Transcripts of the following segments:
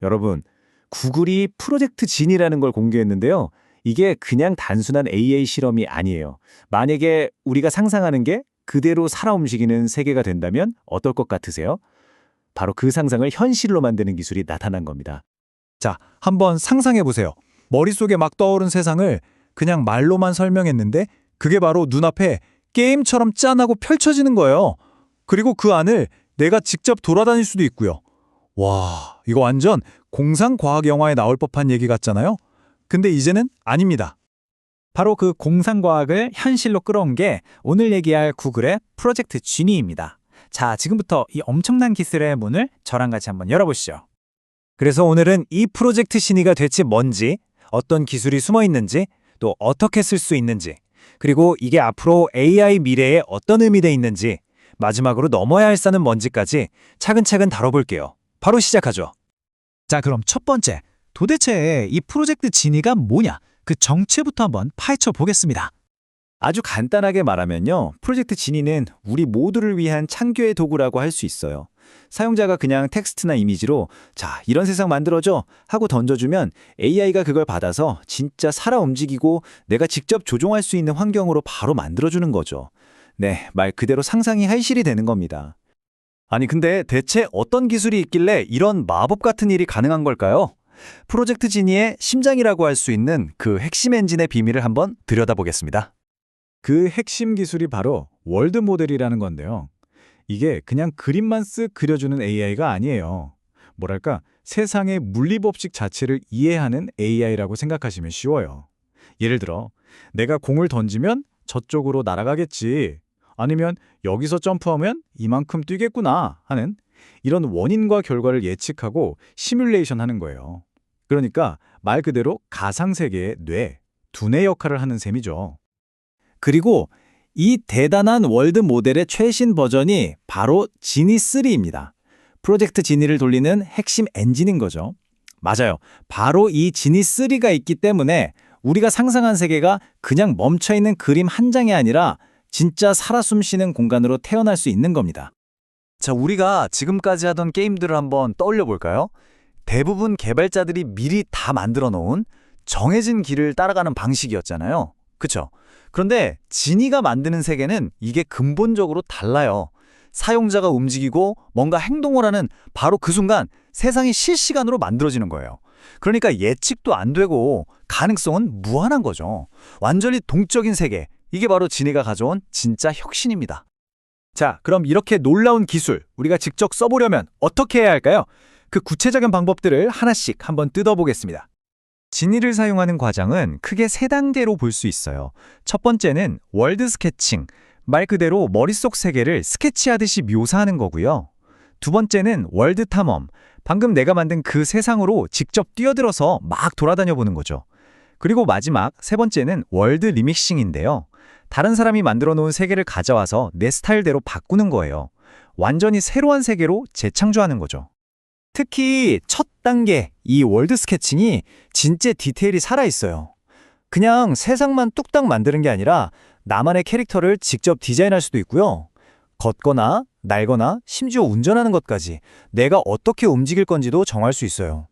여러분, 구글이 프로젝트 진이라는 걸 공개했는데요. 이게 그냥 단순한 AI 실험이 아니에요. 만약에 우리가 상상하는 게 그대로 살아 움직이는 세계가 된다면 어떨 것 같으세요? 바로 그 상상을 현실로 만드는 기술이 나타난 겁니다. 자, 한번 상상해 보세요. 머릿속에 막 떠오른 세상을 그냥 말로만 설명했는데 그게 바로 눈앞에 게임처럼 짠하고 펼쳐지는 거예요. 그리고 그 안을 내가 직접 돌아다닐 수도 있고요. 와, 이거 완전 공상과학 영화에 나올 법한 얘기 같잖아요? 근데 이제는 아닙니다. 바로 그 공상과학을 현실로 끌어온 게 오늘 얘기할 구글의 프로젝트 지니입니다. 자, 지금부터 이 엄청난 기술의 문을 저랑 같이 한번 열어보시죠. 그래서 오늘은 이 프로젝트 진이가 대체 뭔지, 어떤 기술이 숨어 있는지, 또 어떻게 쓸 수 있는지, 그리고 이게 앞으로 AI 미래에 어떤 의미가 있는지, 마지막으로 넘어야 할 산은 뭔지까지 차근차근 다뤄볼게요. 바로 시작하죠. 자, 그럼 첫 번째, 도대체 이 프로젝트 지니가 뭐냐? 그 정체부터 한번 파헤쳐 보겠습니다. 아주 간단하게 말하면요. 프로젝트 지니는 우리 모두를 위한 창조의 도구라고 할 수 있어요. 사용자가 그냥 텍스트나 이미지로 자, 이런 세상 만들어줘 하고 던져주면 AI가 그걸 받아서 진짜 살아 움직이고 내가 직접 조종할 수 있는 환경으로 바로 만들어주는 거죠. 네, 말 그대로 상상이 현실이 되는 겁니다. 아니 근데 대체 어떤 기술이 있길래 이런 마법 같은 일이 가능한 걸까요? 프로젝트 지니의 심장이라고 할 수 있는 그 핵심 엔진의 비밀을 한번 들여다보겠습니다. 그 핵심 기술이 바로 월드 모델이라는 건데요. 이게 그냥 그림만 쓱 그려주는 AI가 아니에요. 뭐랄까, 세상의 물리법칙 자체를 이해하는 AI라고 생각하시면 쉬워요. 예를 들어, 내가 공을 던지면 저쪽으로 날아가겠지. 아니면 여기서 점프하면 이만큼 뛰겠구나 하는 이런 원인과 결과를 예측하고 시뮬레이션 하는 거예요. 그러니까 말 그대로 가상세계의 뇌, 두뇌 역할을 하는 셈이죠. 그리고 이 대단한 월드 모델의 최신 버전이 바로 지니3입니다. 프로젝트 지니를 돌리는 핵심 엔진인 거죠. 맞아요. 바로 이 지니3가 있기 때문에 우리가 상상한 세계가 그냥 멈춰있는 그림 한 장이 아니라 진짜 살아 숨쉬는 공간으로 태어날 수 있는 겁니다. 자, 우리가 지금까지 하던 게임들을 한번 떠올려 볼까요? 대부분 개발자들이 미리 다 만들어 놓은 정해진 길을 따라가는 방식이었잖아요. 그쵸? 그런데 지니가 만드는 세계는 이게 근본적으로 달라요. 사용자가 움직이고 뭔가 행동을 하는 바로 그 순간 세상이 실시간으로 만들어지는 거예요. 그러니까 예측도 안 되고 가능성은 무한한 거죠. 완전히 동적인 세계. 이게 바로 지니가 가져온 진짜 혁신입니다. 자, 그럼 이렇게 놀라운 기술 우리가 직접 써보려면 어떻게 해야 할까요? 그 구체적인 방법들을 하나씩 한번 뜯어보겠습니다. 지니를 사용하는 과정은 크게 세 단계로 볼 수 있어요. 첫 번째는 월드 스케칭, 말 그대로 머릿속 세계를 스케치하듯이 묘사하는 거고요. 두 번째는 월드 탐험, 방금 내가 만든 그 세상으로 직접 뛰어들어서 막 돌아다녀 보는 거죠. 그리고 마지막 세 번째는 월드 리믹싱인데요. 다른 사람이 만들어 놓은 세계를 가져와서 내 스타일대로 바꾸는 거예요. 완전히 새로운 세계로 재창조하는 거죠. 특히 첫 단계, 이 월드 스케칭이 진짜 디테일이 살아있어요. 그냥 세상만 뚝딱 만드는 게 아니라 나만의 캐릭터를 직접 디자인할 수도 있고요. 걷거나 날거나 심지어 운전하는 것까지 내가 어떻게 움직일 건지도 정할 수 있어요.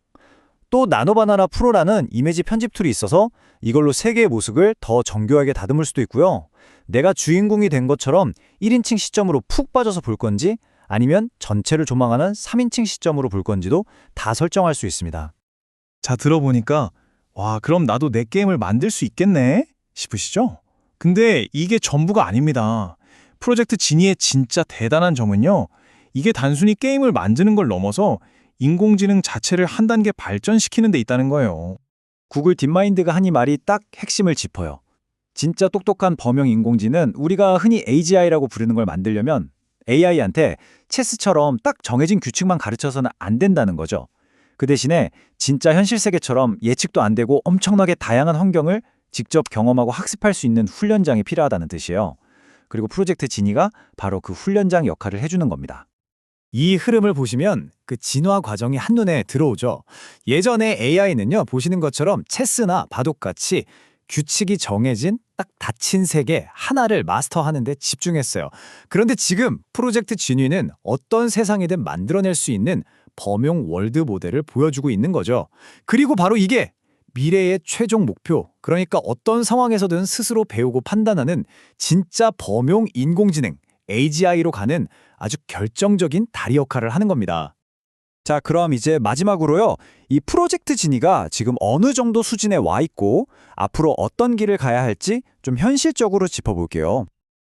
또 나노바나나 프로라는 이미지 편집 툴이 있어서 이걸로 세계의 모습을 더 정교하게 다듬을 수도 있고요. 내가 주인공이 된 것처럼 1인칭 시점으로 푹 빠져서 볼 건지 아니면 전체를 조망하는 3인칭 시점으로 볼 건지도 다 설정할 수 있습니다. 자, 들어보니까 와, 그럼 나도 내 게임을 만들 수 있겠네? 싶으시죠? 근데 이게 전부가 아닙니다. 프로젝트 지니의 진짜 대단한 점은요. 이게 단순히 게임을 만드는 걸 넘어서 인공지능 자체를 한 단계 발전시키는 데 있다는 거예요. 구글 딥마인드가 한 이 말이 딱 핵심을 짚어요. 진짜 똑똑한 범용 인공지능, 우리가 흔히 AGI라고 부르는 걸 만들려면 AI한테 체스처럼 딱 정해진 규칙만 가르쳐서는 안 된다는 거죠. 그 대신에 진짜 현실 세계처럼 예측도 안 되고 엄청나게 다양한 환경을 직접 경험하고 학습할 수 있는 훈련장이 필요하다는 뜻이에요. 그리고 프로젝트 지니가 바로 그 훈련장 역할을 해주는 겁니다. 이 흐름을 보시면 그 진화 과정이 한눈에 들어오죠. 예전에 AI는요, 보시는 것처럼 체스나 바둑같이 규칙이 정해진 딱 닫힌 세계 하나를 마스터하는 데 집중했어요. 그런데 지금 프로젝트 지니는 어떤 세상이든 만들어낼 수 있는 범용 월드 모델을 보여주고 있는 거죠. 그리고 바로 이게 미래의 최종 목표, 그러니까 어떤 상황에서든 스스로 배우고 판단하는 진짜 범용 인공지능, AGI로 가는 아주 결정적인 다리 역할을 하는 겁니다. 자, 그럼 이제 마지막으로요. 이 프로젝트 지니가 지금 어느 정도 수준에 와 있고 앞으로 어떤 길을 가야 할지 좀 현실적으로 짚어볼게요.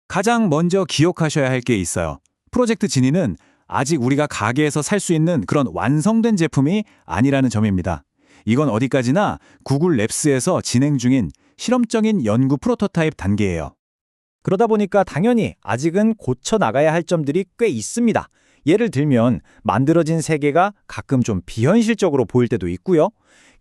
가장 먼저 기억하셔야 할 게 있어요. 프로젝트 지니는 아직 우리가 가게에서 살 수 있는 그런 완성된 제품이 아니라는 점입니다. 이건 어디까지나 구글 랩스에서 진행 중인 실험적인 연구 프로토타입 단계예요. 그러다 보니까 당연히 아직은 고쳐 나가야 할 점들이 꽤 있습니다. 예를 들면 만들어진 세계가 가끔 좀 비현실적으로 보일 때도 있고요.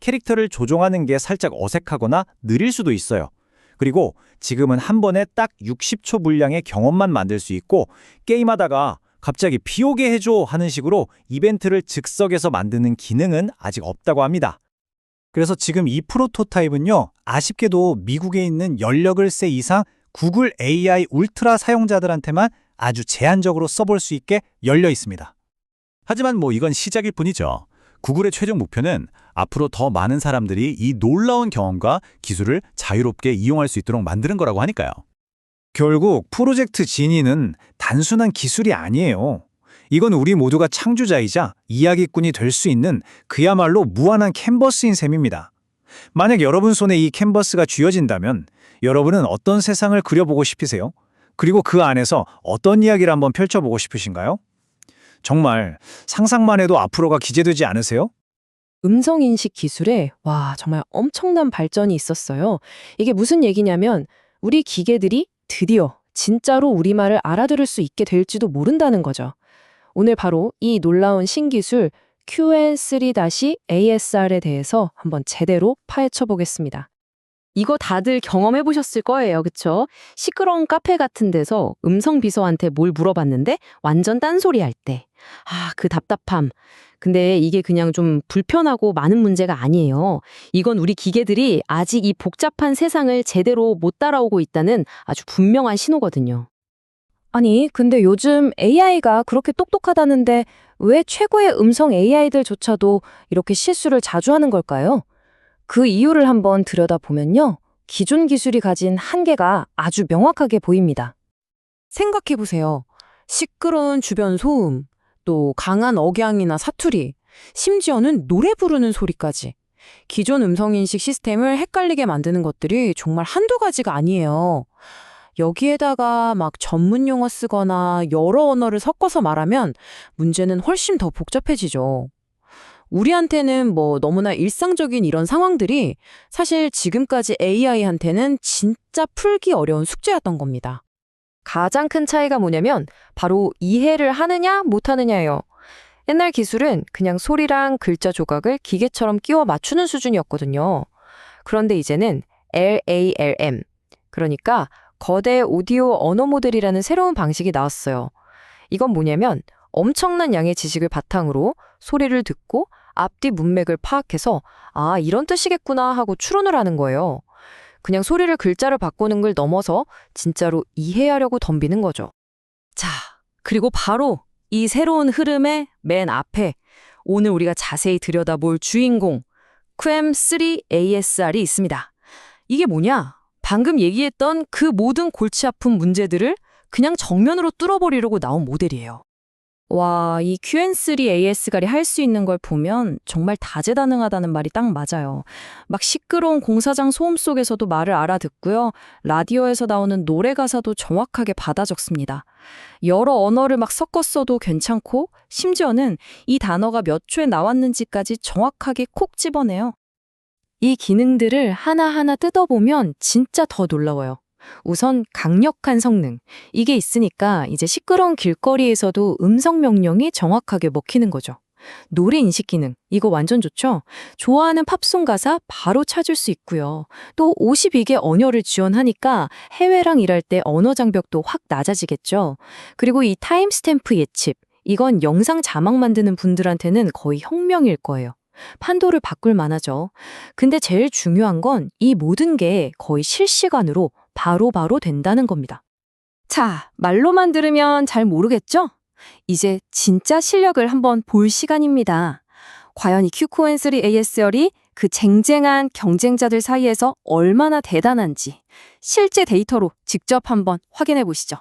캐릭터를 조종하는 게 살짝 어색하거나 느릴 수도 있어요. 그리고 지금은 한 번에 딱 60초 분량의 경험만 만들 수 있고 게임하다가 갑자기 비 오게 해줘 하는 식으로 이벤트를 즉석에서 만드는 기능은 아직 없다고 합니다. 그래서 지금 이 프로토타입은요, 아쉽게도 미국에 있는 16세 이상 구글 AI 울트라 사용자들한테만 아주 제한적으로 써볼 수 있게 열려 있습니다. 하지만 이건 시작일 뿐이죠. 구글의 최종 목표는 앞으로 더 많은 사람들이 이 놀라운 경험과 기술을 자유롭게 이용할 수 있도록 만드는 거라고 하니까요. 결국 프로젝트 지니는 단순한 기술이 아니에요. 이건 우리 모두가 창조자이자 이야기꾼이 될 수 있는 그야말로 무한한 캔버스인 셈입니다. 만약 여러분 손에 이 캔버스가 쥐어진다면 여러분은 어떤 세상을 그려보고 싶으세요? 그리고 그 안에서 어떤 이야기를 한번 펼쳐보고 싶으신가요? 정말 상상만 해도 앞으로가 기대되지 않으세요? 음성인식 기술에 정말 엄청난 발전이 있었어요. 이게 무슨 얘기냐면 우리 기계들이 드디어 진짜로 우리말을 알아들을 수 있게 될지도 모른다는 거죠. 오늘 바로 이 놀라운 신기술 QN3-ASR에 대해서 한번 제대로 파헤쳐 보겠습니다. 이거 다들 경험해 보셨을 거예요. 그쵸? 시끄러운 카페 같은 데서 음성 비서한테 뭘 물어봤는데 완전 딴소리 할 때. 그 답답함. 근데 이게 그냥 좀 불편하고 많은 문제가 아니에요. 이건 우리 기계들이 아직 이 복잡한 세상을 제대로 못 따라오고 있다는 아주 분명한 신호거든요. 아니, 근데 요즘 AI가 그렇게 똑똑하다는데 왜 최고의 음성 AI들조차도 이렇게 실수를 자주 하는 걸까요? 그 이유를 한번 들여다보면요. 기존 기술이 가진 한계가 아주 명확하게 보입니다. 생각해보세요. 시끄러운 주변 소음, 또 강한 억양이나 사투리, 심지어는 노래 부르는 소리까지. 기존 음성인식 시스템을 헷갈리게 만드는 것들이 정말 한두 가지가 아니에요. 여기에다가 막 전문 용어 쓰거나 여러 언어를 섞어서 말하면 문제는 훨씬 더 복잡해지죠. 우리한테는 너무나 일상적인 이런 상황들이 사실 지금까지 AI한테는 진짜 풀기 어려운 숙제였던 겁니다. 가장 큰 차이가 뭐냐면 바로 이해를 하느냐 못하느냐예요. 옛날 기술은 그냥 소리랑 글자 조각을 기계처럼 끼워 맞추는 수준이었거든요. 그런데 이제는 LALM, 그러니까 거대 오디오 언어 모델이라는 새로운 방식이 나왔어요. 이건 뭐냐면 엄청난 양의 지식을 바탕으로 소리를 듣고 앞뒤 문맥을 파악해서 이런 뜻이겠구나 하고 추론을 하는 거예요. 그냥 소리를 글자를 바꾸는 걸 넘어서 진짜로 이해하려고 덤비는 거죠. 자, 그리고 바로 이 새로운 흐름의 맨 앞에 오늘 우리가 자세히 들여다볼 주인공 QM3-ASR이 있습니다. 이게 뭐냐? 방금 얘기했던 그 모든 골치 아픈 문제들을 그냥 정면으로 뚫어버리려고 나온 모델이에요. 이 QN3-ASR이 할 수 있는 걸 보면 정말 다재다능하다는 말이 딱 맞아요. 막 시끄러운 공사장 소음 속에서도 말을 알아듣고요. 라디오에서 나오는 노래 가사도 정확하게 받아 적습니다. 여러 언어를 막 섞어 써도 괜찮고 심지어는 이 단어가 몇 초에 나왔는지까지 정확하게 콕 집어내요. 이 기능들을 하나하나 뜯어보면 진짜 더 놀라워요. 우선 강력한 성능. 이게 있으니까 이제 시끄러운 길거리에서도 음성 명령이 정확하게 먹히는 거죠. 노래 인식 기능. 이거 완전 좋죠? 좋아하는 팝송 가사 바로 찾을 수 있고요. 또 52개 언어를 지원하니까 해외랑 일할 때 언어 장벽도 확 낮아지겠죠. 그리고 이 타임스탬프 예측. 이건 영상 자막 만드는 분들한테는 거의 혁명일 거예요. 판도를 바꿀 만하죠. 근데 제일 중요한 건 이 모든 게 거의 실시간으로 바로바로 된다는 겁니다. 자, 말로만 들으면 잘 모르겠죠? 이제 진짜 실력을 한번 볼 시간입니다. 과연 이 큐코엔3 ASR이 그 쟁쟁한 경쟁자들 사이에서 얼마나 대단한지 실제 데이터로 직접 한번 확인해 보시죠.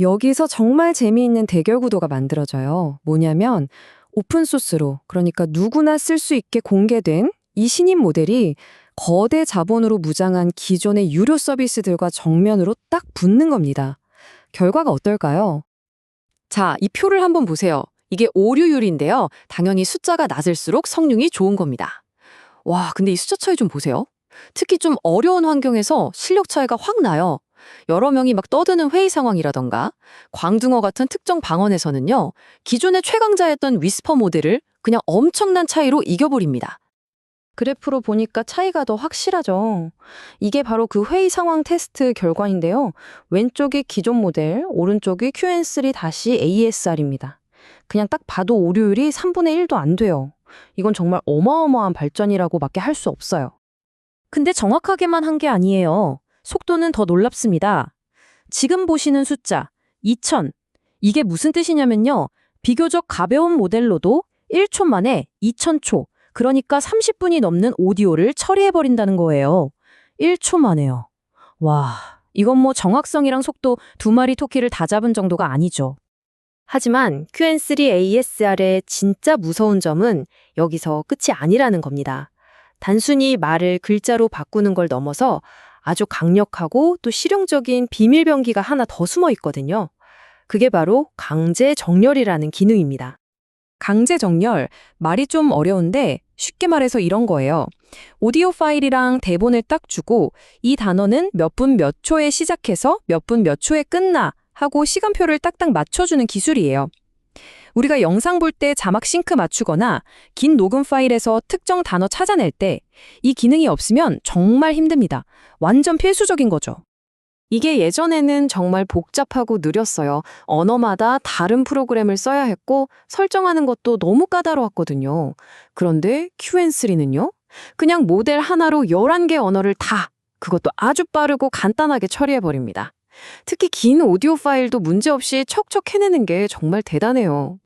여기서 정말 재미있는 대결 구도가 만들어져요. 뭐냐면 오픈소스로, 그러니까 누구나 쓸 수 있게 공개된 이 신임 모델이 거대 자본으로 무장한 기존의 유료 서비스들과 정면으로 딱 붙는 겁니다. 결과가 어떨까요? 자, 이 표를 한번 보세요. 이게 오류율인데요. 당연히 숫자가 낮을수록 성능이 좋은 겁니다. 와, 근데 이 숫자 차이 좀 보세요. 특히 좀 어려운 환경에서 실력 차이가 확 나요. 여러 명이 막 떠드는 회의 상황이라던가 광둥어 같은 특정 방언에서는요. 기존의 최강자였던 위스퍼 모델을 그냥 엄청난 차이로 이겨버립니다. 그래프로 보니까 차이가 더 확실하죠. 이게 바로 그 회의 상황 테스트 결과인데요. 왼쪽이 기존 모델, 오른쪽이 QN3-ASR입니다. 그냥 딱 봐도 오류율이 3분의 1도 안 돼요. 이건 정말 어마어마한 발전이라고밖에 할 수 없어요. 근데 정확하게만 한 게 아니에요. 속도는 더 놀랍습니다. 지금 보시는 숫자 2000. 이게 무슨 뜻이냐면요. 비교적 가벼운 모델로도 1초 만에 2000초, 그러니까 30분이 넘는 오디오를 처리해버린다는 거예요. 1초 만에요. 와, 이건 뭐 정확성이랑 속도 두 마리 토끼를 다 잡은 정도가 아니죠. 하지만 QN3-ASR의 진짜 무서운 점은 여기서 끝이 아니라는 겁니다. 단순히 말을 글자로 바꾸는 걸 넘어서 아주 강력하고 또 실용적인 비밀 병기가 하나 더 숨어 있거든요. 그게 바로 강제 정렬이라는 기능입니다. 강제 정렬, 말이 좀 어려운데 쉽게 말해서 이런 거예요. 오디오 파일이랑 대본을 딱 주고 이 단어는 몇 분 몇 초에 시작해서 몇 분 몇 초에 끝나 하고 시간표를 딱딱 맞춰주는 기술이에요. 우리가 영상 볼 때 자막 싱크 맞추거나 긴 녹음 파일에서 특정 단어 찾아낼 때 이 기능이 없으면 정말 힘듭니다. 완전 필수적인 거죠. 이게 예전에는 정말 복잡하고 느렸어요. 언어마다 다른 프로그램을 써야 했고 설정하는 것도 너무 까다로웠거든요. 그런데 QN3는요? 그냥 모델 하나로 11개 언어를 다, 그것도 아주 빠르고 간단하게 처리해버립니다. 특히 긴 오디오 파일도 문제없이 척척 해내는 게 정말 대단해요.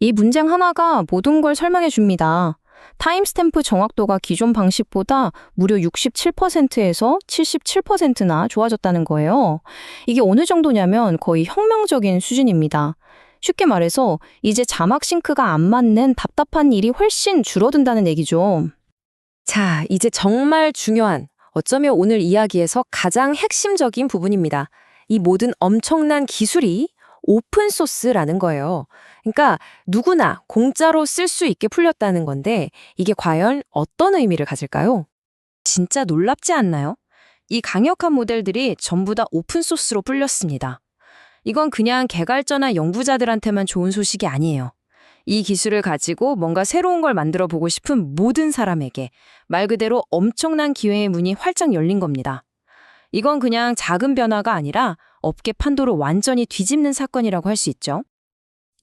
이 문장 하나가 모든 걸 설명해 줍니다. 타임스탬프 정확도가 기존 방식보다 무려 67%에서 77%나 좋아졌다는 거예요. 이게 어느 정도냐면 거의 혁명적인 수준입니다. 쉽게 말해서 이제 자막 싱크가 안 맞는 답답한 일이 훨씬 줄어든다는 얘기죠. 자, 이제 정말 중요한, 어쩌면 오늘 이야기에서 가장 핵심적인 부분입니다. 이 모든 엄청난 기술이 오픈소스라는 거예요. 그러니까 누구나 공짜로 쓸 수 있게 풀렸다는 건데 이게 과연 어떤 의미를 가질까요? 진짜 놀랍지 않나요? 이 강력한 모델들이 전부 다 오픈소스로 풀렸습니다. 이건 그냥 개발자나 연구자들한테만 좋은 소식이 아니에요. 이 기술을 가지고 뭔가 새로운 걸 만들어 보고 싶은 모든 사람에게 말 그대로 엄청난 기회의 문이 활짝 열린 겁니다. 이건 그냥 작은 변화가 아니라 업계 판도를 완전히 뒤집는 사건이라고 할 수 있죠.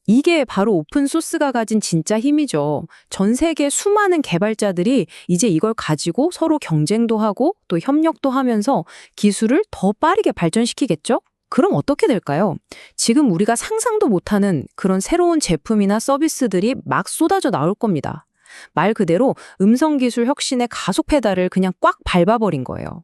이게 바로 오픈소스가 가진 진짜 힘이죠. 전 세계 수많은 개발자들이 이제 이걸 가지고 서로 경쟁도 하고 또 협력도 하면서 기술을 더 빠르게 발전시키겠죠? 그럼 어떻게 될까요? 지금 우리가 상상도 못하는 그런 새로운 제품이나 서비스들이 막 쏟아져 나올 겁니다. 말 그대로 음성기술 혁신의 가속 페달을 그냥 꽉 밟아버린 거예요.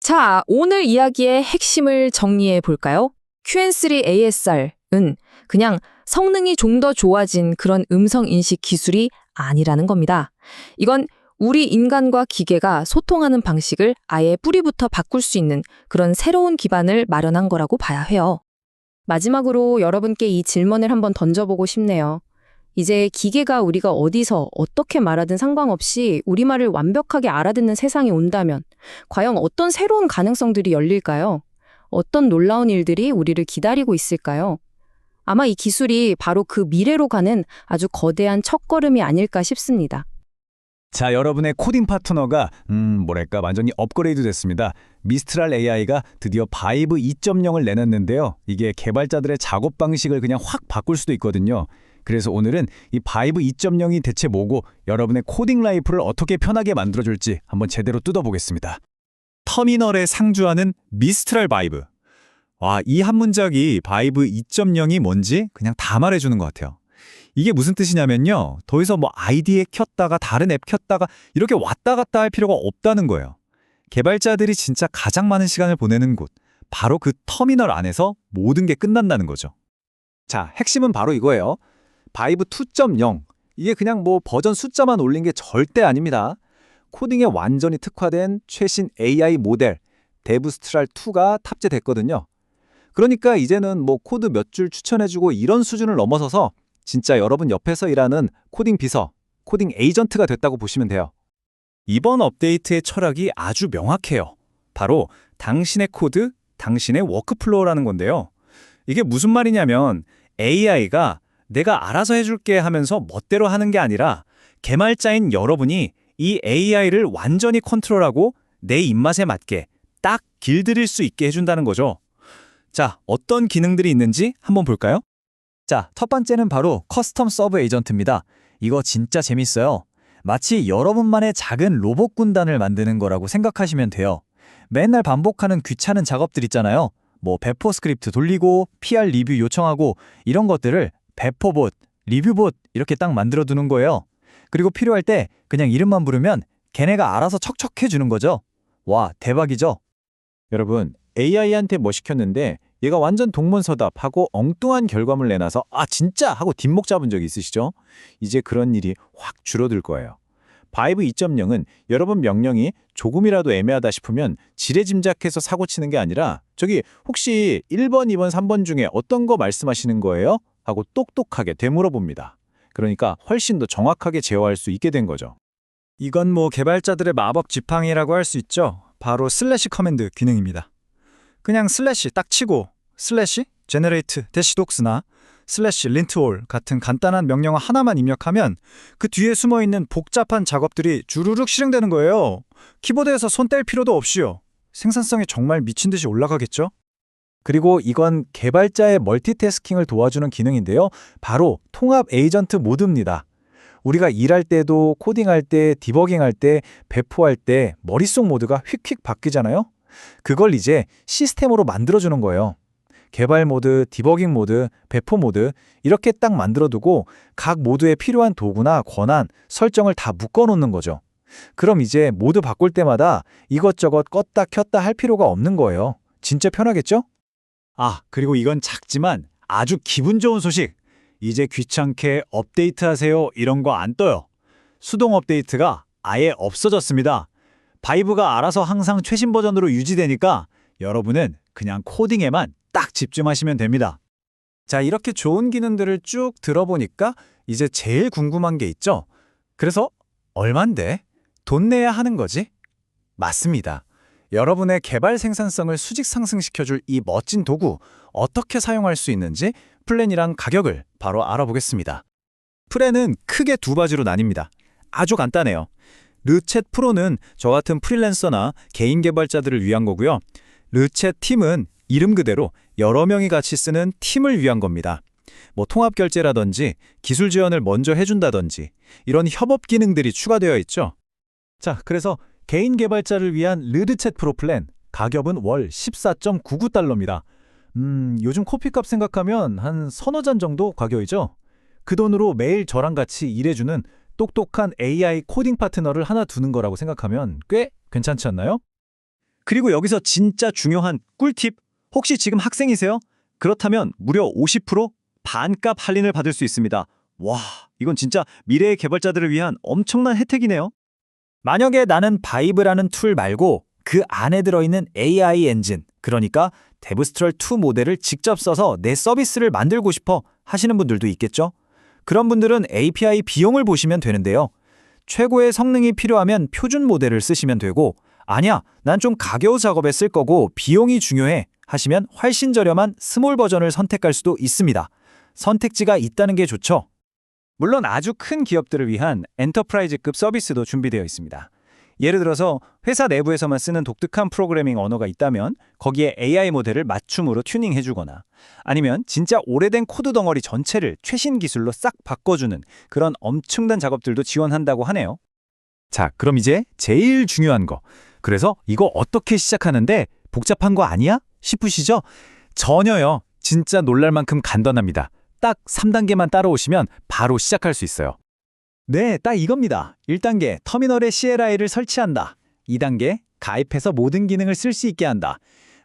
자, 오늘 이야기의 핵심을 정리해 볼까요? QN3-ASR은 그냥 성능이 좀 더 좋아진 그런 음성인식 기술이 아니라는 겁니다. 이건 우리 인간과 기계가 소통하는 방식을 아예 뿌리부터 바꿀 수 있는 그런 새로운 기반을 마련한 거라고 봐야 해요. 마지막으로 여러분께 이 질문을 한번 던져보고 싶네요. 이제 기계가 우리가 어디서 어떻게 말하든 상관없이 우리말을 완벽하게 알아듣는 세상이 온다면 과연 어떤 새로운 가능성들이 열릴까요? 어떤 놀라운 일들이 우리를 기다리고 있을까요? 아마 이 기술이 바로 그 미래로 가는 아주 거대한 첫걸음이 아닐까 싶습니다. 자, 여러분의 코딩 파트너가 뭐랄까 완전히 업그레이드 됐습니다. 미스트랄 AI가 드디어 바이브 2.0을 내놨는데요. 이게 개발자들의 작업 방식을 그냥 확 바꿀 수도 있거든요. 그래서 오늘은 이 바이브 2.0이 대체 뭐고 여러분의 코딩 라이프를 어떻게 편하게 만들어줄지 한번 제대로 뜯어보겠습니다. 터미널에 상주하는 미스트랄 바이브. 와, 이 한 문장이 바이브 2.0이 뭔지 그냥 다 말해주는 것 같아요. 이게 무슨 뜻이냐면요. 더 이상 뭐 아이디 앱 켰다가 다른 앱 켰다가 이렇게 왔다 갔다 할 필요가 없다는 거예요. 개발자들이 진짜 가장 많은 시간을 보내는 곳, 바로 그 터미널 안에서 모든 게 끝난다는 거죠. 자, 핵심은 바로 이거예요. 바이브 2.0. 이게 그냥 뭐 버전 숫자만 올린 게 절대 아닙니다. 코딩에 완전히 특화된 최신 AI 모델, 데브스트랄 2가 탑재됐거든요. 그러니까 이제는 뭐 코드 몇 줄 추천해주고 이런 수준을 넘어서서 진짜 여러분 옆에서 일하는 코딩 비서, 코딩 에이전트가 됐다고 보시면 돼요. 이번 업데이트의 철학이 아주 명확해요. 바로 당신의 코드, 당신의 워크플로우라는 건데요. 이게 무슨 말이냐면 AI가 내가 알아서 해줄게 하면서 멋대로 하는 게 아니라 개발자인 여러분이 이 AI를 완전히 컨트롤하고 내 입맛에 맞게 딱 길들일 수 있게 해준다는 거죠. 자, 어떤 기능들이 있는지 한번 볼까요? 자, 첫 번째는 바로 커스텀 서브 에이전트입니다. 이거 진짜 재밌어요. 마치 여러분만의 작은 로봇 군단을 만드는 거라고 생각하시면 돼요. 맨날 반복하는 귀찮은 작업들 있잖아요. 뭐 배포 스크립트 돌리고 PR 리뷰 요청하고 이런 것들을 배포봇, 리뷰봇 이렇게 딱 만들어 두는 거예요. 그리고 필요할 때 그냥 이름만 부르면 걔네가 알아서 척척 해주는 거죠. 와, 대박이죠? 여러분, AI한테 뭐 시켰는데 얘가 완전 동문서답하고 엉뚱한 결과물 내놔서 아 진짜 하고 뒷목 잡은 적 있으시죠? 이제 그런 일이 확 줄어들 거예요. 바이브 2.0은 여러분 명령이 조금이라도 애매하다 싶으면 지레짐작해서 사고치는 게 아니라 저기 혹시 1번, 2번, 3번 중에 어떤 거 말씀하시는 거예요? 하고 똑똑하게 되물어봅니다. 그러니까 훨씬 더 정확하게 제어할 수 있게 된 거죠. 이건 뭐 개발자들의 마법 지팡이라고 할 수 있죠. 바로 슬래시 커맨드 기능입니다. 그냥 슬래시 딱 치고 슬래시 generate -docs나 슬래시 lintall 같은 간단한 명령 하나만 입력하면 그 뒤에 숨어있는 복잡한 작업들이 주르륵 실행되는 거예요. 키보드에서 손 뗄 필요도 없이요. 생산성이 정말 미친 듯이 올라가겠죠? 그리고 이건 개발자의 멀티태스킹을 도와주는 기능인데요. 바로 통합 에이전트 모드입니다. 우리가 일할 때도 코딩할 때, 디버깅할 때, 배포할 때 머릿속 모드가 휙휙 바뀌잖아요. 그걸 이제 시스템으로 만들어주는 거예요. 개발 모드, 디버깅 모드, 배포 모드 이렇게 딱 만들어두고 각 모드에 필요한 도구나 권한, 설정을 다 묶어놓는 거죠. 그럼 이제 모드 바꿀 때마다 이것저것 껐다 켰다 할 필요가 없는 거예요. 진짜 편하겠죠? 아, 그리고 이건 작지만 아주 기분 좋은 소식. 이제 귀찮게 업데이트하세요 이런 거 안 떠요. 수동 업데이트가 아예 없어졌습니다. 바이브가 알아서 항상 최신 버전으로 유지되니까 여러분은 그냥 코딩에만 딱 집중하시면 됩니다. 자, 이렇게 좋은 기능들을 쭉 들어보니까 이제 제일 궁금한 게 있죠? 그래서 얼만데? 돈 내야 하는 거지? 맞습니다. 여러분의 개발 생산성을 수직 상승시켜줄 이 멋진 도구 어떻게 사용할 수 있는지 플랜이랑 가격을 바로 알아보겠습니다. 플랜은 크게 두 가지로 나뉩니다. 아주 간단해요. 르챗 프로는 저 같은 프리랜서나 개인 개발자들을 위한 거고요. 르챗 팀은 이름 그대로 여러 명이 같이 쓰는 팀을 위한 겁니다. 뭐 통합 결제라든지 기술 지원을 먼저 해준다든지 이런 협업 기능들이 추가되어 있죠. 자, 그래서 개인 개발자를 위한 르드챗 프로 플랜 가격은 월 14.99달러입니다. 요즘 커피값 생각하면 한 서너 잔 정도 가격이죠. 그 돈으로 매일 저랑 같이 일해주는 똑똑한 AI 코딩 파트너를 하나 두는 거라고 생각하면 꽤 괜찮지 않나요? 그리고 여기서 진짜 중요한 꿀팁! 혹시 지금 학생이세요? 그렇다면 무려 50% 반값 할인을 받을 수 있습니다. 와, 이건 진짜 미래의 개발자들을 위한 엄청난 혜택이네요. 만약에 나는 바이브라는 툴 말고 그 안에 들어있는 AI 엔진, 그러니까 데브스트럴 2 모델을 직접 써서 내 서비스를 만들고 싶어 하시는 분들도 있겠죠? 그런 분들은 API 비용을 보시면 되는데요. 최고의 성능이 필요하면 표준 모델을 쓰시면 되고, 아니야, 난 좀 가벼운 작업에 쓸 거고 비용이 중요해 하시면 훨씬 저렴한 스몰 버전을 선택할 수도 있습니다. 선택지가 있다는 게 좋죠. 물론 아주 큰 기업들을 위한 엔터프라이즈급 서비스도 준비되어 있습니다. 예를 들어서 회사 내부에서만 쓰는 독특한 프로그래밍 언어가 있다면 거기에 AI 모델을 맞춤으로 튜닝해주거나 아니면 진짜 오래된 코드 덩어리 전체를 최신 기술로 싹 바꿔주는 그런 엄청난 작업들도 지원한다고 하네요. 자, 그럼 이제 제일 중요한 거. 그래서 이거 어떻게 시작하는데 복잡한 거 아니야? 싶으시죠? 전혀요. 진짜 놀랄 만큼 간단합니다. 딱 3단계만 따라오시면 바로 시작할 수 있어요. 네, 딱 이겁니다. 1단계, 터미널에 CLI를 설치한다. 2단계, 가입해서 모든 기능을 쓸 수 있게 한다.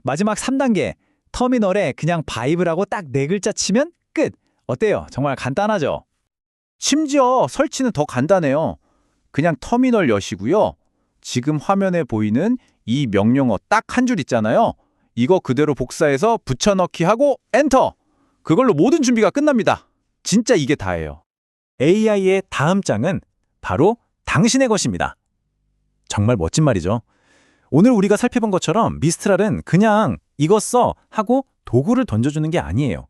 마지막 3단계, 터미널에 그냥 바이브라고 딱 4글자 치면 끝! 어때요? 정말 간단하죠? 심지어 설치는 더 간단해요. 그냥 터미널 여시고요. 지금 화면에 보이는 이 명령어 딱 한 줄 있잖아요. 이거 그대로 복사해서 붙여넣기 하고 엔터! 그걸로 모든 준비가 끝납니다. 진짜 이게 다예요. AI의 다음 장은 바로 당신의 것입니다. 정말 멋진 말이죠. 오늘 우리가 살펴본 것처럼 미스트랄은 그냥 이거 써 하고 도구를 던져주는 게 아니에요.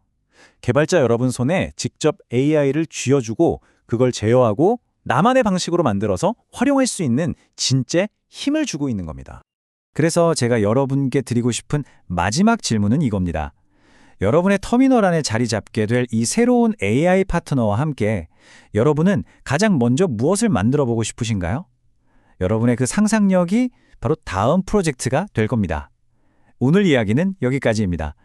개발자 여러분 손에 직접 AI를 쥐어주고 그걸 제어하고 나만의 방식으로 만들어서 활용할 수 있는 진짜 힘을 주고 있는 겁니다. 그래서 제가 여러분께 드리고 싶은 마지막 질문은 이겁니다. 여러분의 터미널 안에 자리 잡게 될 이 새로운 AI 파트너와 함께 여러분은 가장 먼저 무엇을 만들어 보고 싶으신가요? 여러분의 그 상상력이 바로 다음 프로젝트가 될 겁니다. 오늘 이야기는 여기까지입니다.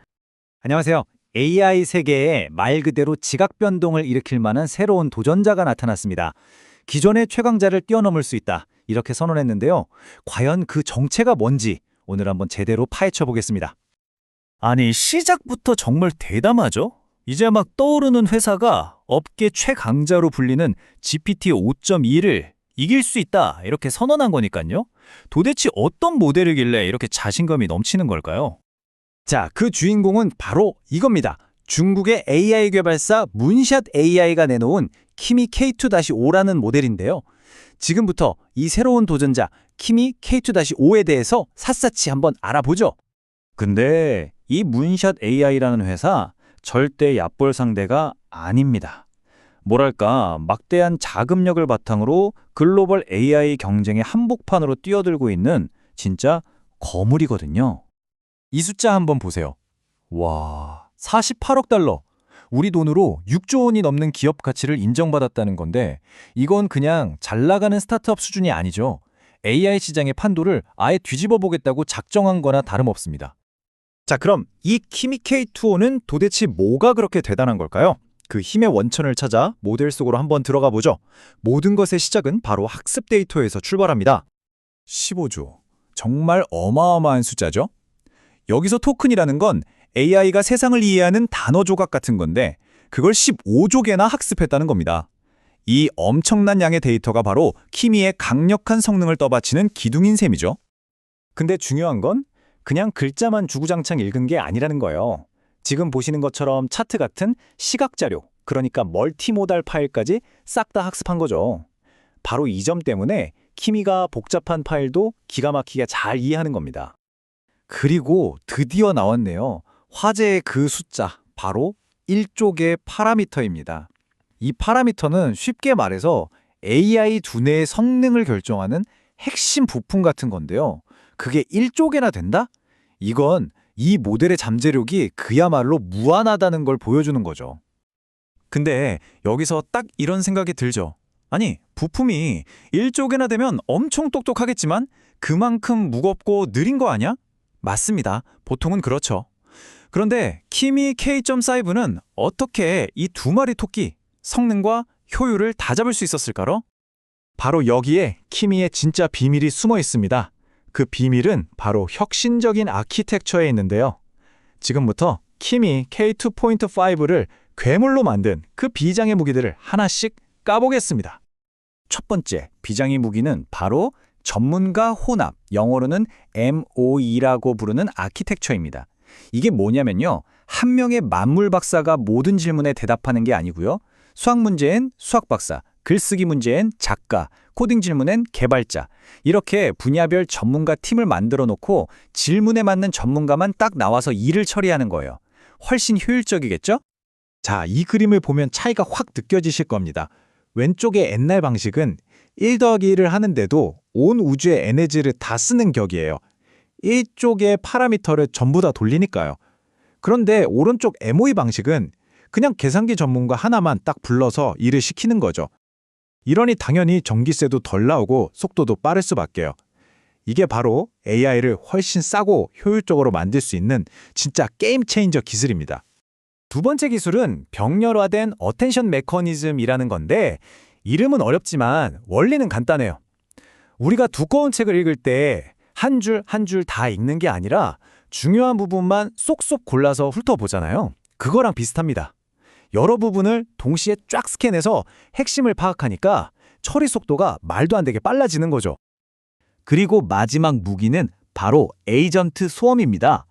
안녕하세요. AI 세계에 말 그대로 지각 변동을 일으킬 만한 새로운 도전자가 나타났습니다. 기존의 최강자를 뛰어넘을 수 있다. 이렇게 선언했는데요. 과연 그 정체가 뭔지 오늘 한번 제대로 파헤쳐 보겠습니다. 아니, 시작부터 정말 대담하죠? 이제 막 떠오르는 회사가 업계 최강자로 불리는 GPT 5.2를 이길 수 있다 이렇게 선언한 거니까요. 도대체 어떤 모델이길래 이렇게 자신감이 넘치는 걸까요? 자, 그 주인공은 바로 이겁니다. 중국의 AI 개발사 문샷 AI가 내놓은 키미 K2-5라는 모델인데요. 지금부터 이 새로운 도전자 키미 K2-5에 대해서 샅샅이 한번 알아보죠. 근데 이 문샷 AI라는 회사 절대 얕볼 상대가 아닙니다. 뭐랄까, 막대한 자금력을 바탕으로 글로벌 AI 경쟁의 한복판으로 뛰어들고 있는 진짜 거물이거든요. 이 숫자 한번 보세요. 와, 48억 달러. 우리 돈으로 6조 원이 넘는 기업 가치를 인정받았다는 건데 이건 그냥 잘 나가는 스타트업 수준이 아니죠. AI 시장의 판도를 아예 뒤집어 보겠다고 작정한 거나 다름없습니다. 자, 그럼 이 키미 K2.5는 도대체 뭐가 그렇게 대단한 걸까요? 그 힘의 원천을 찾아 모델 속으로 한번 들어가 보죠. 모든 것의 시작은 바로 학습 데이터에서 출발합니다. 15조. 정말 어마어마한 숫자죠? 여기서 토큰이라는 건 AI가 세상을 이해하는 단어 조각 같은 건데 그걸 15조 개나 학습했다는 겁니다. 이 엄청난 양의 데이터가 바로 키미의 강력한 성능을 떠받치는 기둥인 셈이죠. 근데 중요한 건 그냥 글자만 주구장창 읽은 게 아니라는 거예요. 지금 보시는 것처럼 차트 같은 시각 자료, 그러니까 멀티모달 파일까지 싹 다 학습한 거죠. 바로 이 점 때문에 키미가 복잡한 파일도 기가 막히게 잘 이해하는 겁니다. 그리고 드디어 나왔네요. 화제의 그 숫자, 바로 1조 개의 파라미터입니다. 이 파라미터는 쉽게 말해서 AI 두뇌의 성능을 결정하는 핵심 부품 같은 건데요. 그게 1조 개나 된다? 이건 이 모델의 잠재력이 그야말로 무한하다는 걸 보여주는 거죠. 근데 여기서 딱 이런 생각이 들죠. 아니, 부품이 1조 개나 되면 엄청 똑똑하겠지만 그만큼 무겁고 느린 거 아니야? 맞습니다. 보통은 그렇죠. 그런데 키미 K.5는 어떻게 이 두 마리 토끼, 성능과 효율을 다 잡을 수 있었을까요? 바로 여기에 키미의 진짜 비밀이 숨어 있습니다. 그 비밀은 바로 혁신적인 아키텍처에 있는데요. 지금부터 키미 K2.5를 괴물로 만든 그 비장의 무기들을 하나씩 까보겠습니다. 첫 번째 비장의 무기는 바로 전문가 혼합, 영어로는 MOE라고 부르는 아키텍처입니다. 이게 뭐냐면요. 한 명의 만물 박사가 모든 질문에 대답하는 게 아니고요. 수학 문제엔 수학 박사, 글쓰기 문제엔 작가, 코딩 질문엔 개발자, 이렇게 분야별 전문가 팀을 만들어 놓고 질문에 맞는 전문가만 딱 나와서 일을 처리하는 거예요. 훨씬 효율적이겠죠? 자, 이 그림을 보면 차이가 확 느껴지실 겁니다. 왼쪽의 옛날 방식은 1+1을 하는데도 온 우주의 에너지를 다 쓰는 격이에요. 1쪽의 파라미터를 전부 다 돌리니까요. 그런데 오른쪽 MOE 방식은 그냥 계산기 전문가 하나만 딱 불러서 일을 시키는 거죠. 이러니 당연히 전기세도 덜 나오고 속도도 빠를 수밖에요. 이게 바로 AI를 훨씬 싸고 효율적으로 만들 수 있는 진짜 게임 체인저 기술입니다. 두 번째 기술은 병렬화된 어텐션 메커니즘이라는 건데 이름은 어렵지만 원리는 간단해요. 우리가 두꺼운 책을 읽을 때 한 줄 한 줄 다 읽는 게 아니라 중요한 부분만 쏙쏙 골라서 훑어보잖아요. 그거랑 비슷합니다. 여러 부분을 동시에 쫙 스캔해서 핵심을 파악하니까 처리 속도가 말도 안 되게 빨라지는 거죠. 그리고 마지막 무기는 바로 에이전트 소음입니다.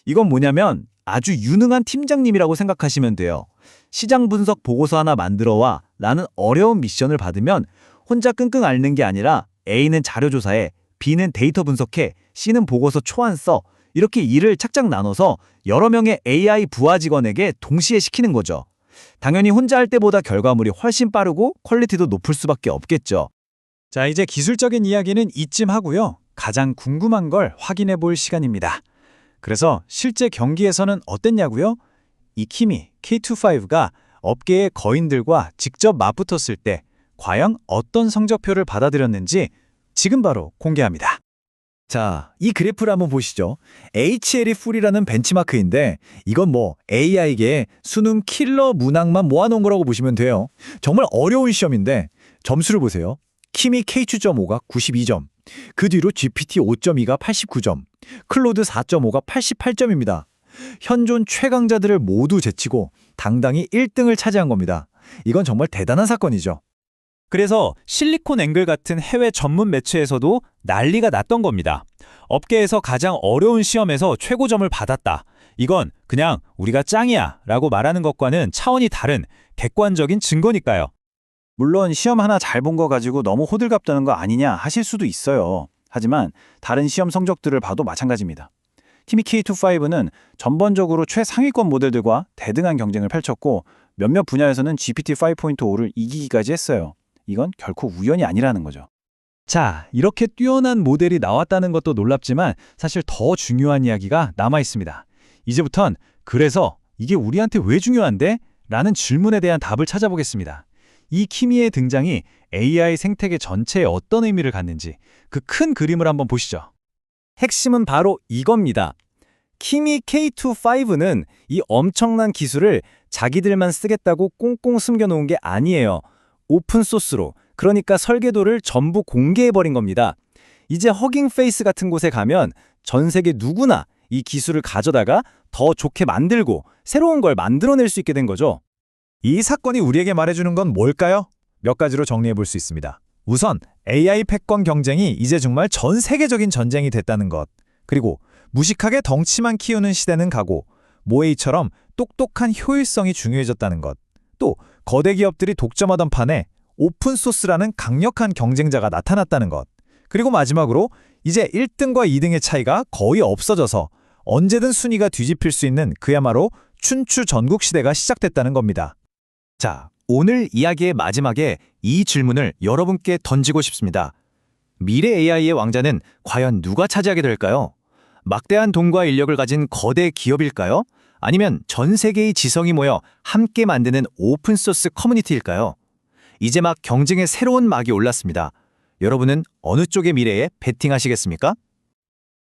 이건 뭐냐면 아주 유능한 팀장님이라고 생각하시면 돼요. 시장 분석 보고서 하나 만들어 와 라는 어려운 미션을 받으면 혼자 끙끙 앓는 게 아니라 A는 자료 조사해, B는 데이터 분석해, C는 보고서 초안 써. 이렇게 일을 착착 나눠서 여러 명의 AI 부하 직원에게 동시에 시키는 거죠. 당연히 혼자 할 때보다 결과물이 훨씬 빠르고 퀄리티도 높을 수밖에 없겠죠. 자, 이제 기술적인 이야기는 이쯤 하고요. 가장 궁금한 걸 확인해 볼 시간입니다. 그래서 실제 경기에서는 어땠냐고요? 이 키미 K25가 업계의 거인들과 직접 맞붙었을 때 과연 어떤 성적표를 받아들였는지 지금 바로 공개합니다. 자, 이 그래프를 한번 보시죠. HL이 풀이라는 벤치마크인데 이건 뭐 AI계의 수능 킬러 문항만 모아놓은 거라고 보시면 돼요. 정말 어려운 시험인데 점수를 보세요. 키미 K2.5가 92점, 그 뒤로 GPT 5.2가 89점, 클로드 4.5가 88점입니다. 현존 최강자들을 모두 제치고 당당히 1등을 차지한 겁니다. 이건 정말 대단한 사건이죠. 그래서 실리콘 앵글 같은 해외 전문 매체에서도 난리가 났던 겁니다. 업계에서 가장 어려운 시험에서 최고점을 받았다. 이건 그냥 우리가 짱이야 라고 말하는 것과는 차원이 다른 객관적인 증거니까요. 물론 시험 하나 잘 본 거 가지고 너무 호들갑 떠는 거 아니냐 하실 수도 있어요. 하지만 다른 시험 성적들을 봐도 마찬가지입니다. 키미 K25는 전반적으로 최상위권 모델들과 대등한 경쟁을 펼쳤고 몇몇 분야에서는 GPT 5.5를 이기기까지 했어요. 이건 결코 우연이 아니라는 거죠. 자, 이렇게 뛰어난 모델이 나왔다는 것도 놀랍지만 사실 더 중요한 이야기가 남아 있습니다. 이제부턴 그래서 이게 우리한테 왜 중요한데? 라는 질문에 대한 답을 찾아보겠습니다. 이 키미의 등장이 AI 생태계 전체에 어떤 의미를 갖는지 그 큰 그림을 한번 보시죠. 핵심은 바로 이겁니다. 키미 K25는 이 엄청난 기술을 자기들만 쓰겠다고 꽁꽁 숨겨놓은 게 아니에요. 오픈소스로, 그러니까 설계도를 전부 공개해버린 겁니다. 이제 허깅페이스 같은 곳에 가면 전 세계 누구나 이 기술을 가져다가 더 좋게 만들고 새로운 걸 만들어낼 수 있게 된 거죠. 이 사건이 우리에게 말해주는 건 뭘까요? 몇 가지로 정리해 볼 수 있습니다. 우선 AI 패권 경쟁이 이제 정말 전 세계적인 전쟁이 됐다는 것. 그리고 무식하게 덩치만 키우는 시대는 가고 모에이처럼 똑똑한 효율성이 중요해졌다는 것. 또 거대 기업들이 독점하던 판에 오픈소스라는 강력한 경쟁자가 나타났다는 것. 그리고 마지막으로 이제 1등과 2등의 차이가 거의 없어져서 언제든 순위가 뒤집힐 수 있는 그야말로 춘추 전국 시대가 시작됐다는 겁니다. 자, 오늘 이야기의 마지막에 이 질문을 여러분께 던지고 싶습니다. 미래 AI의 왕자는 과연 누가 차지하게 될까요? 막대한 돈과 인력을 가진 거대 기업일까요? 아니면 전 세계의 지성이 모여 함께 만드는 오픈소스 커뮤니티일까요? 이제 막 경쟁의 새로운 막이 올랐습니다. 여러분은 어느 쪽의 미래에 베팅하시겠습니까?